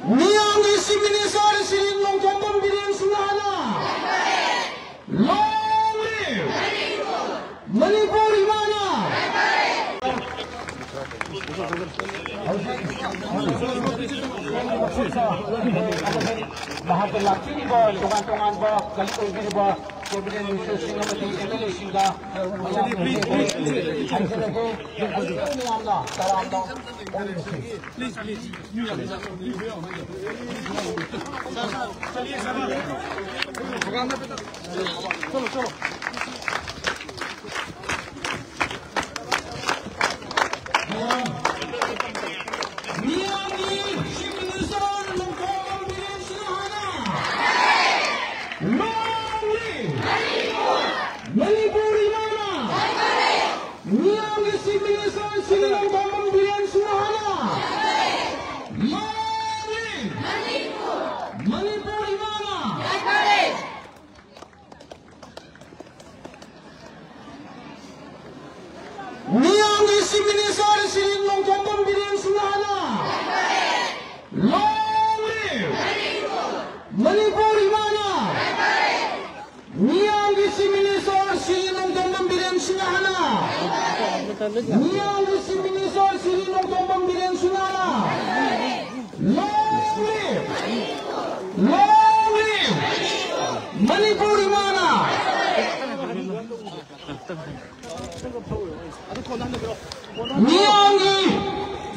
Miyangi si Minister Sirin Longtombang Bilian Sunana. Long live Manipur Imana. Lahat ng laksi ni Bol, tungan-tungan ba, kalito ni ba, Cabinet Minister Singamati, MLA Singa, Manipur Imana. Miyangi si Minister Sirin Longtombang Bilian Sunana. Long live Manipur Imana. Miyangi si Minister Sirin Longtombang Bilian Sunana. Long live Manipur Imana. Miyangi si Minister Sirin Longtombang Bilian Sunana. Miyangi si Minister Sirin Longtombang Bilian Sunana. Long live Manipur Imana. Miyangi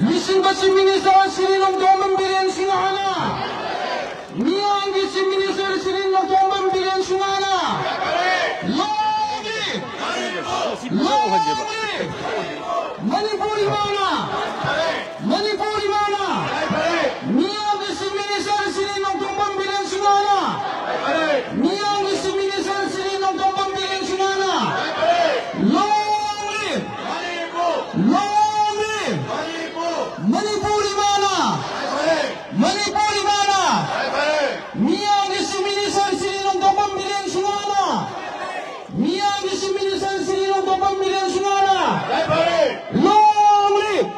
Lisinba si Minister Sirin Longtombang Bilian Sunana. Miyangi si Minister Sirin Longtombang Bilian Sunana. Long live Manipur Imana. Manipur Imana. Miyangi si Minister Sirin Longtombang Bilian Sunana. Miyangi si Minister Sirin Longtombang Bilian Sunana. Long live Manipur Imana. Manipur Imana. Miyangi si Minister Sirin Longtombang Bilian Sunana. Miyangi si Minister Sirin Longtombang Bilian Sunana. Long live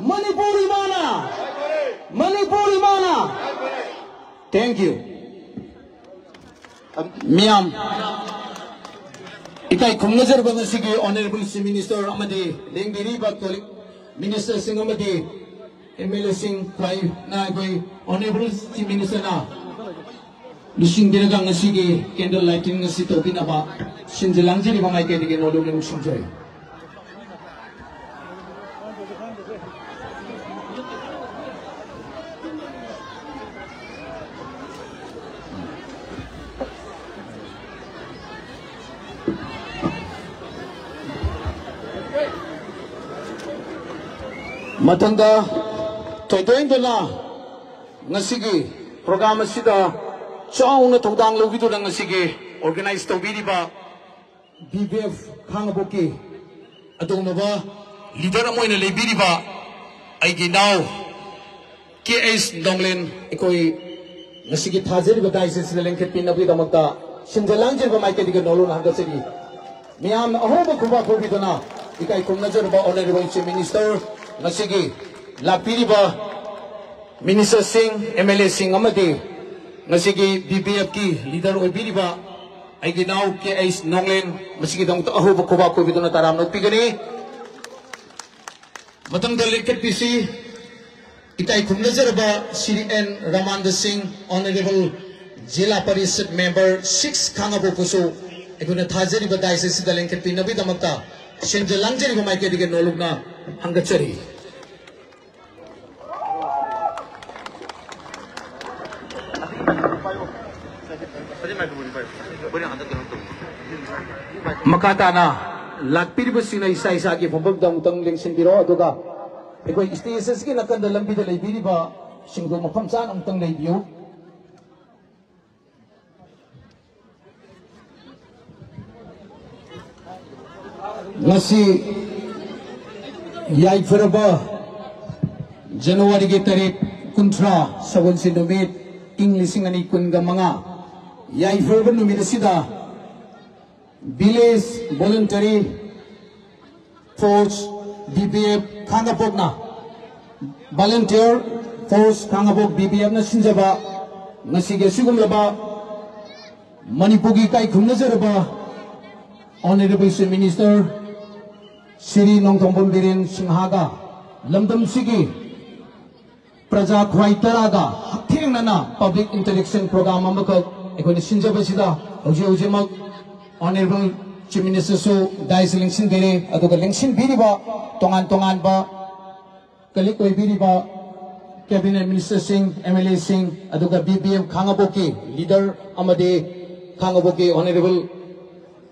Manipur Imana. Manipur Imana. Thank you. Miyam ikai kumnajar ba sige Honorable si Minister amadi lengdiri ba kolik Minister sing amadi MLA sing kai na koi Honorable si Minister na lising dinagang sige candle lighting ngasi to pinaba sinjelang jeri ba mai ke dige nolong ning sungjoy Matanda toidoin dona ngasigi program asida chauna thodang logido na ngasigi organize tobiri ba BBF khangaboki adong ba leader amoina lebiri ba aigi now KS Donglen ikoi ngasigi thajeri ba daise silen khet pinabri damakta sinjalang jer ba maike diga nolo na hangasigi miam ahoba kuba khobi dona ikai kumnajar ba Honorable Chief Minister ngasigi lapiri ba Minister Singh MLA Singh amadi ngasigi BBF ki leader oibiri ba ay ginaw ke ay nonglen masigi dong to aho ba ko bidon na taram no pigani matang dalikat pisi itay kumnajar ba Sri N Ramanda Singh Honorable Jila Parishad Member 6 khangabo puso iguna thajari ba daise sidalen ket pinabi damakta sinjalang jeri ba mai ke dige nolog na hangachari makata na lakpiri ba sina isa isa ki pambag dang tang lengsin biro aduga ikoi stations ki nakanda lambi da laibiri ba singdo mafam san ang tang laibiyo ngasi yai ferba January ki tarik kuntra sawan sinumit English ngani kun ga manga yai ferba numit sida Village Voluntary Force BBF Khangapokna volunteer force Kangabok BPF na sinjaba ngasige sigumlaba Manipugi kai khumnazaraba Honorable Chief Minister Sri Nongthongpon Biren Singhaga lamdam sigi Praja Khwaitaraga Hakthengnana public interaction program amaka ekoni sinjaba sida hoje mak Honorable Chief Minister so dais lingsin bere aduga lingsin biriba tongan ba kalik koi biriba cabinet minister sing MLA sing aduga BBM Khangaboki leader amade Khangaboki Honorable